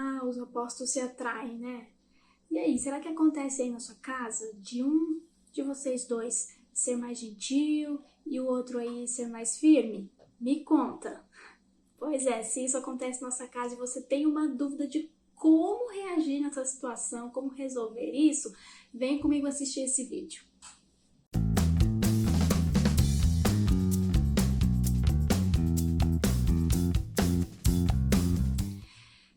Ah, os opostos se atraem, né? E aí, será que acontece aí na sua casa de um de vocês dois ser mais gentil e o outro aí ser mais firme? Me conta. Pois é, se isso acontece na nossa casa e você tem uma dúvida de como reagir nessa situação, como resolver isso, vem comigo assistir esse vídeo.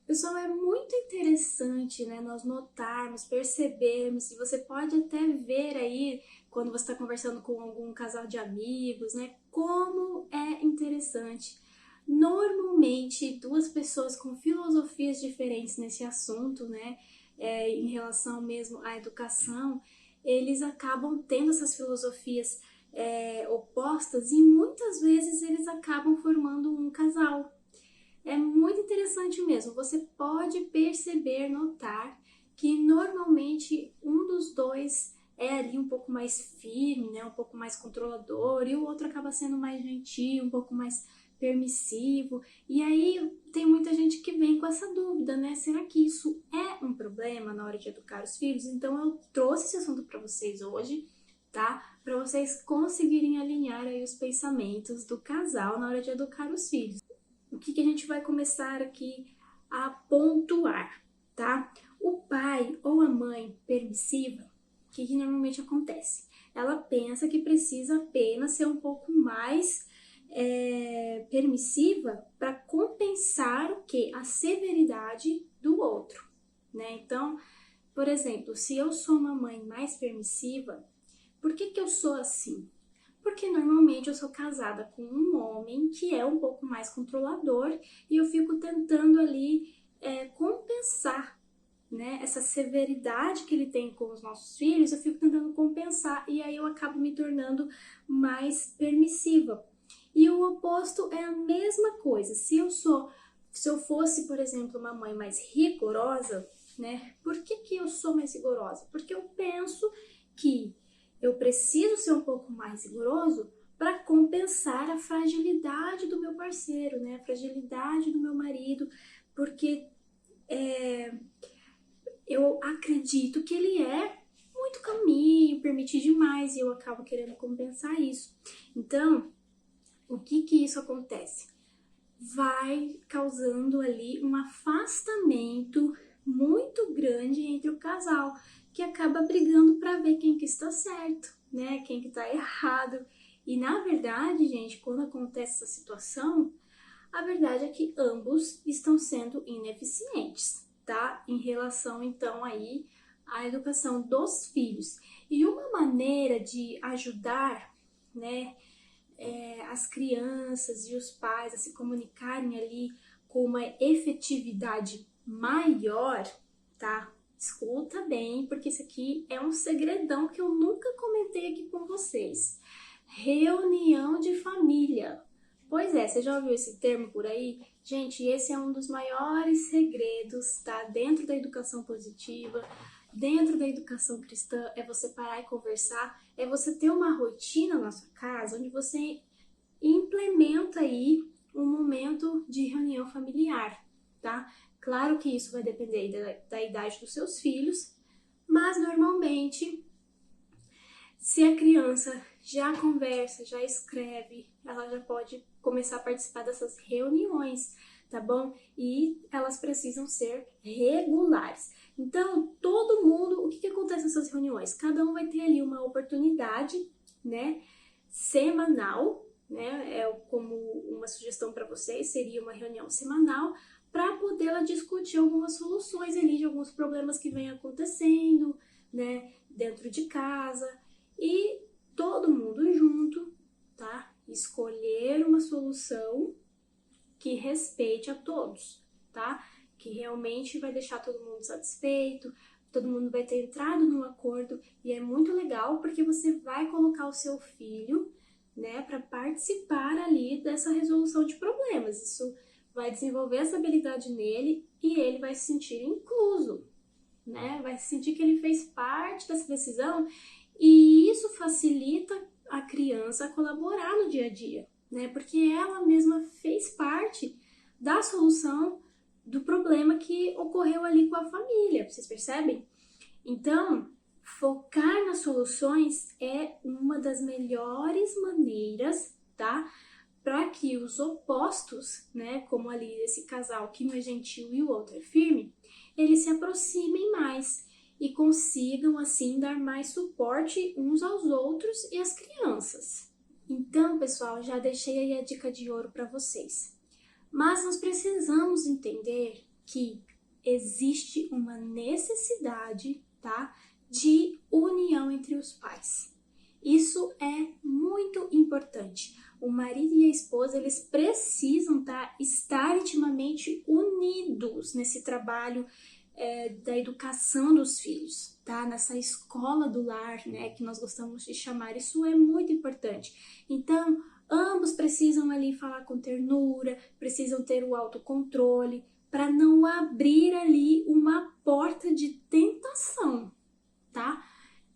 Pessoal, é muito interessante, né, nós notarmos, percebermos, e você pode até ver aí, quando você está conversando com algum casal de amigos, né, como é interessante. Normalmente, duas pessoas com filosofias diferentes nesse assunto, né, em relação mesmo à educação, eles acabam tendo essas filosofias opostas e muitas vezes eles acabam formando um casal. É muito interessante mesmo, você pode perceber, notar que normalmente um dos dois é ali um pouco mais firme, né, um pouco mais controlador, e o outro acaba sendo mais gentil, um pouco mais permissivo. E aí tem muita gente que vem com essa dúvida, né? Será que isso é um problema na hora de educar os filhos? Então eu trouxe esse assunto para vocês hoje, tá? Para vocês conseguirem alinhar aí os pensamentos do casal na hora de educar os filhos. O que a gente vai começar aqui a pontuar, tá? O pai ou a mãe permissiva, o que normalmente acontece? Ela pensa que precisa apenas ser um pouco mais permissiva para compensar o quê? A severidade do outro, né? Então, por exemplo, se eu sou uma mãe mais permissiva, por que eu sou assim? Porque normalmente eu sou casada com um homem que é um pouco mais controlador e eu fico tentando ali compensar, né, essa severidade que ele tem com os nossos filhos, eu fico tentando compensar e aí eu acabo me tornando mais permissiva. E o oposto é a mesma coisa. Se eu fosse, por exemplo, uma mãe mais rigorosa, né? Por que eu sou mais rigorosa? Porque eu penso que eu preciso ser um pouco mais rigoroso para compensar a fragilidade do meu parceiro, né? A fragilidade do meu marido, porque eu acredito que ele é muito calminho, permite demais e eu acabo querendo compensar isso. Então, o que isso acontece? Vai causando ali um afastamento muito grande entre o casal, que acaba brigando para ver quem que está certo, né? Quem que está errado. E na verdade, gente, quando acontece essa situação, a verdade é que ambos estão sendo ineficientes, tá? Em relação então aí à educação dos filhos. E uma maneira de ajudar, né, as crianças e os pais a se comunicarem ali com uma efetividade maior, tá? Escuta bem, porque isso aqui é um segredão que eu nunca comentei aqui com vocês. Reunião de família. Pois é, você já ouviu esse termo por aí? Gente, esse é um dos maiores segredos, tá? Dentro da educação positiva, dentro da educação cristã, é você parar e conversar, é você ter uma rotina na sua casa onde você implementa aí um momento de reunião familiar, tá? Claro que isso vai depender da idade dos seus filhos, mas normalmente, se a criança já conversa, já escreve, ela já pode começar a participar dessas reuniões, tá bom? E elas precisam ser regulares. Então, todo mundo, o que acontece nessas reuniões? Cada um vai ter ali uma oportunidade, né, semanal, né? Como uma sugestão para vocês, seria uma reunião semanal para poder ela discutir algumas soluções ali de alguns problemas que vem acontecendo, né, dentro de casa, e todo mundo junto, tá? Escolher uma solução que respeite a todos, tá? Que realmente vai deixar todo mundo satisfeito, todo mundo vai ter entrado num acordo, e é muito legal porque você vai colocar o seu filho, né, para participar ali dessa resolução de problemas. Isso vai desenvolver essa habilidade nele e ele vai se sentir incluso, né? Vai sentir que ele fez parte dessa decisão e isso facilita a criança a colaborar no dia a dia, né? Porque ela mesma fez parte da solução do problema que ocorreu ali com a família, vocês percebem? Então, focar nas soluções é uma das melhores maneiras, tá? Para que os opostos, né, como ali esse casal que um é gentil e o outro é firme, eles se aproximem mais e consigam assim dar mais suporte uns aos outros e às crianças. Então, pessoal, já deixei aí a dica de ouro para vocês. Mas nós precisamos entender que existe uma necessidade, tá, de união entre os pais. Isso é muito importante. O marido e a esposa, eles precisam, tá, estar intimamente unidos nesse trabalho da educação dos filhos, tá? Nessa escola do lar, né, que nós gostamos de chamar. Isso é muito importante. Então, ambos precisam ali falar com ternura, precisam ter o autocontrole para não abrir ali uma porta de tentação, tá?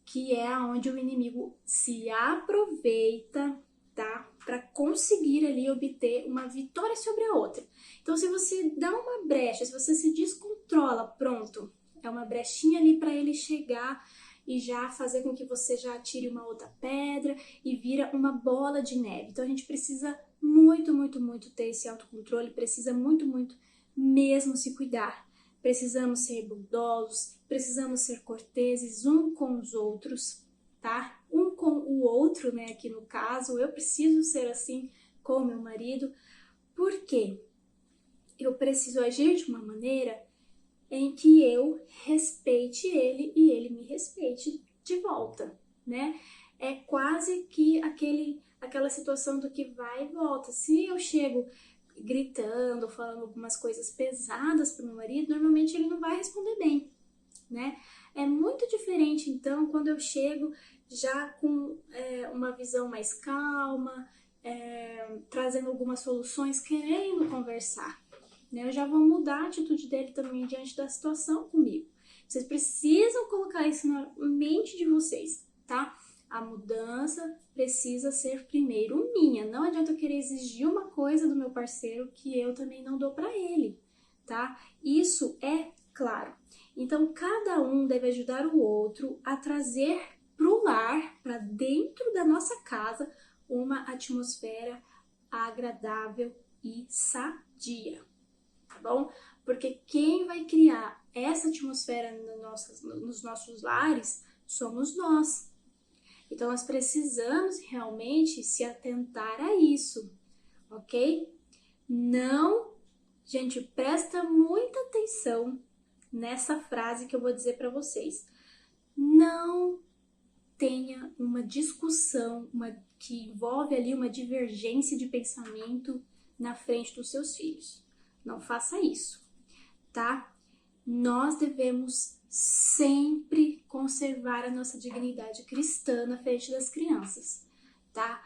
Que é onde o inimigo se aproveita, tá? Para conseguir ali obter uma vitória sobre a outra. Então, se você dá uma brecha, se você se descontrola, pronto, é uma brechinha ali para ele chegar e já fazer com que você já atire uma outra pedra e vira uma bola de neve. Então, a gente precisa muito, muito, muito ter esse autocontrole, precisa muito, muito mesmo se cuidar. Precisamos ser bondosos, precisamos ser corteses um com os outros, tá? Um com o outro, né? Aqui no caso, eu preciso ser assim com o meu marido, porque eu preciso agir de uma maneira em que eu respeite ele e ele me respeite de volta, né? É quase que aquela situação do que vai e volta. Se eu chego gritando, falando algumas coisas pesadas para o meu marido, normalmente ele não vai responder bem, né? É muito diferente, então, quando eu chego já com uma visão mais calma, trazendo algumas soluções, querendo conversar, né? Eu já vou mudar a atitude dele também diante da situação comigo. Vocês precisam colocar isso na mente de vocês, tá? A mudança precisa ser primeiro minha. Não adianta eu querer exigir uma coisa do meu parceiro que eu também não dou para ele, tá? Isso é claro. Então, cada um deve ajudar o outro a trazer pro lar, para dentro da nossa casa, uma atmosfera agradável e sadia, tá bom? Porque quem vai criar essa atmosfera nos nossos lares somos nós. Então, nós precisamos realmente se atentar a isso, ok? Não, gente, presta muita atenção nessa frase que eu vou dizer para vocês. Não tenha uma discussão que envolve ali uma divergência de pensamento na frente dos seus filhos. Não faça isso, tá? Nós devemos sempre conservar a nossa dignidade cristã na frente das crianças, tá?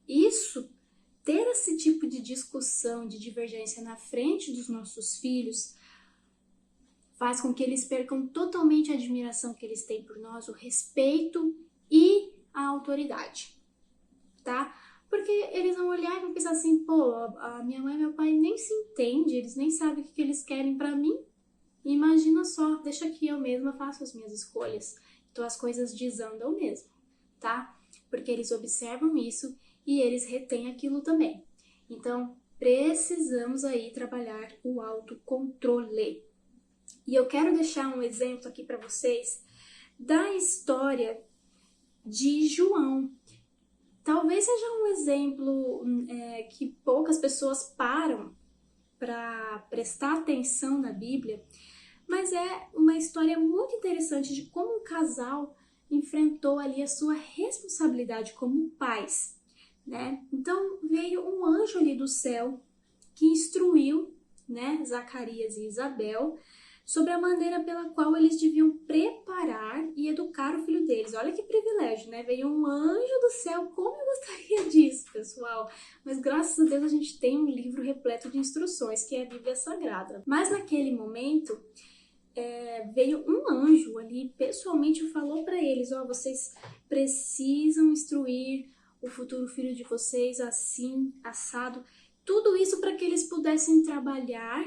Isso, ter esse tipo de discussão, de divergência na frente dos nossos filhos, faz com que eles percam totalmente a admiração que eles têm por nós, o respeito e a autoridade, tá? Porque eles vão olhar e vão pensar assim, pô, a minha mãe e meu pai nem se entendem, eles nem sabem o que eles querem pra mim. Imagina só, deixa que eu mesma faço as minhas escolhas. Então as coisas desandam mesmo, tá? Porque eles observam isso e eles retêm aquilo também. Então, precisamos aí trabalhar o autocontrole. E eu quero deixar um exemplo aqui para vocês da história de João. Talvez seja um exemplo que poucas pessoas param para prestar atenção na Bíblia, mas é uma história muito interessante de como um casal enfrentou ali a sua responsabilidade como pais, né? Então veio um anjo ali do céu que instruiu, né, Zacarias e Isabel sobre a maneira pela qual eles deviam preparar e educar o filho deles. Olha que privilégio, né? Veio um anjo do céu, como eu gostaria disso, pessoal. Mas graças a Deus a gente tem um livro repleto de instruções, que é a Bíblia Sagrada. Mas naquele momento, veio um anjo ali, pessoalmente falou para eles, ó, vocês precisam instruir o futuro filho de vocês assim, assado. Tudo isso para que eles pudessem trabalhar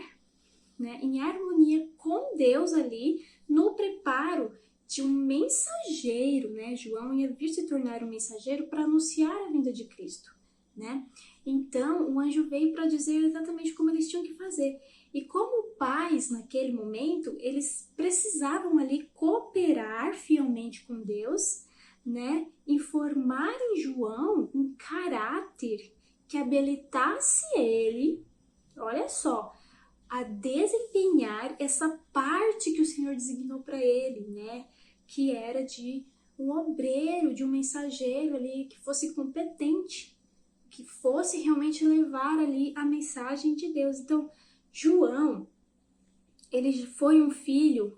né, em harmonia com Deus ali, no preparo de um mensageiro, né? João ia vir se tornar um mensageiro para anunciar a vinda de Cristo, né? Então, o anjo veio para dizer exatamente como eles tinham que fazer. E como pais, naquele momento, eles precisavam ali cooperar fielmente com Deus, né? Informar em João um caráter que habilitasse ele, olha só, a desempenhar essa parte que o Senhor designou para ele, né? Que era de um obreiro, de um mensageiro ali que fosse competente, que fosse realmente levar ali a mensagem de Deus. Então, João, ele foi um filho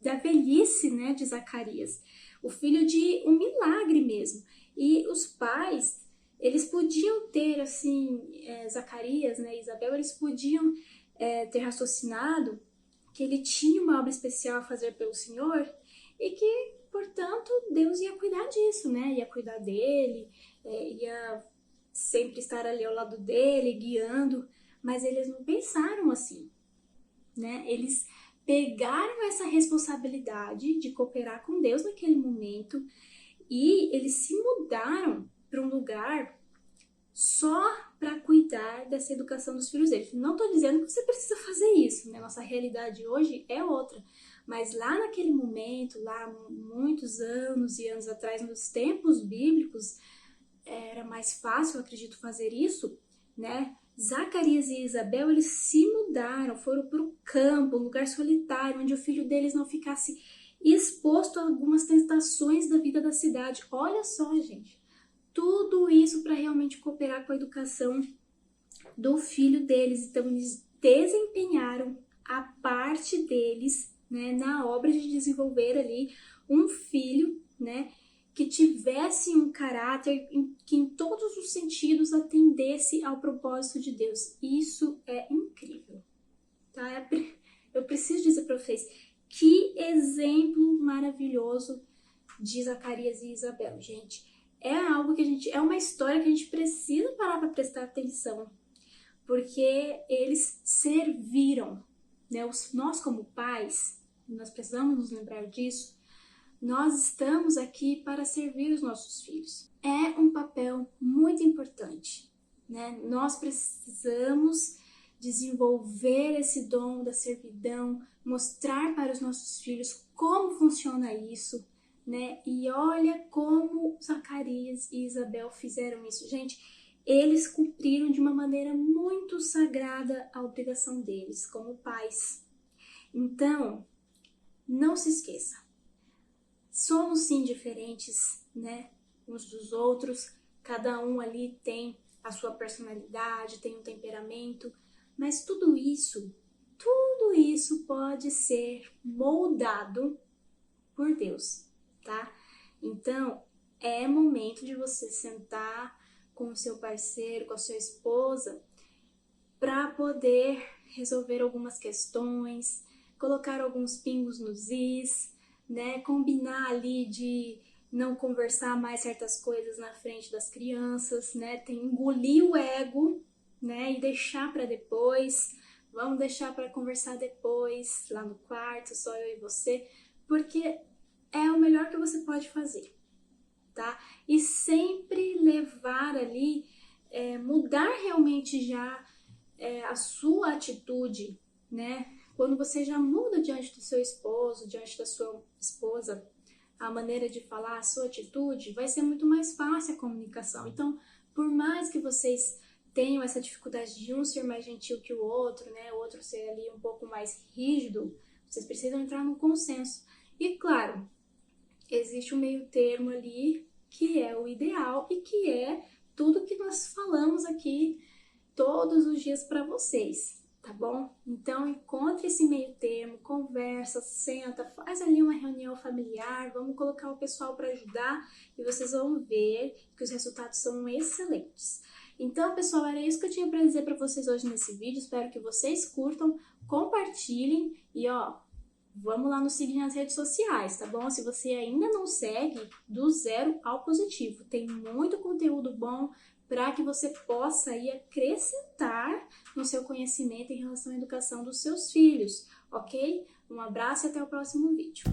da velhice, né, de Zacarias, o filho de um milagre mesmo. E os pais, eles podiam ter, assim, Zacarias, né, e Isabel, eles podiam ter raciocinado que ele tinha uma obra especial a fazer pelo Senhor e que, portanto, Deus ia cuidar disso, né, ia cuidar dele, ia sempre estar ali ao lado dele, guiando, mas eles não pensaram assim, né, eles pegaram essa responsabilidade de cooperar com Deus naquele momento e eles se mudaram para um lugar só para cuidar dessa educação dos filhos deles. Não estou dizendo que você precisa fazer isso, né? Nossa realidade hoje é outra. Mas lá naquele momento, lá muitos anos e anos atrás, nos tempos bíblicos, era mais fácil, eu acredito, fazer isso, né? Zacarias e Isabel, eles se mudaram, foram para o campo, um lugar solitário, onde o filho deles não ficasse exposto a algumas tentações da vida da cidade. Olha só, gente, tudo isso para realmente cooperar com a educação do filho deles. Então, eles desempenharam a parte deles, né, na obra de desenvolver ali um filho, né, que tivesse um caráter que em todos os sentidos atendesse ao propósito de Deus. Isso é incrível, tá? Eu preciso dizer para vocês, que exemplo maravilhoso de Zacarias e Isabel, gente. É algo que é uma história que a gente precisa parar para prestar atenção, porque eles serviram, né? Nós como pais, nós precisamos nos lembrar disso. Nós estamos aqui para servir os nossos filhos. É um papel muito importante, né? Nós precisamos desenvolver esse dom da servidão, mostrar para os nossos filhos como funciona isso, né? E olha como Zacarias e Isabel fizeram isso. Gente, eles cumpriram de uma maneira muito sagrada a obrigação deles como pais. Então, não se esqueça. Somos sim diferentes, né, uns dos outros, cada um ali tem a sua personalidade, tem um temperamento, mas tudo isso pode ser moldado por Deus, tá? Então, é momento de você sentar com o seu parceiro, com a sua esposa, para poder resolver algumas questões, colocar alguns pingos nos is, né, combinar ali de não conversar mais certas coisas na frente das crianças, né, engolir o ego, né, e deixar para depois, vamos deixar para conversar depois, lá no quarto, só eu e você, porque é o melhor que você pode fazer, tá? E sempre levar ali, mudar realmente já a sua atitude, né? Quando você já muda diante do seu esposo, diante da sua esposa, a maneira de falar, a sua atitude, vai ser muito mais fácil a comunicação. Então, por mais que vocês tenham essa dificuldade de um ser mais gentil que o outro, né? O outro ser ali um pouco mais rígido, vocês precisam entrar num consenso. E claro, existe um meio termo ali que é o ideal e que é tudo que nós falamos aqui todos os dias para vocês, tá bom? Então encontre esse meio termo, conversa, senta, faz ali uma reunião familiar, vamos colocar o pessoal para ajudar e vocês vão ver que os resultados são excelentes. Então, pessoal, era isso que eu tinha para dizer para vocês hoje nesse vídeo. Espero que vocês curtam, compartilhem e ó, vamos lá nos seguir nas redes sociais, tá bom? Se você ainda não segue, do zero ao positivo, tem muito conteúdo bom para que você possa aí acrescentar no seu conhecimento em relação à educação dos seus filhos, ok? Um abraço e até o próximo vídeo.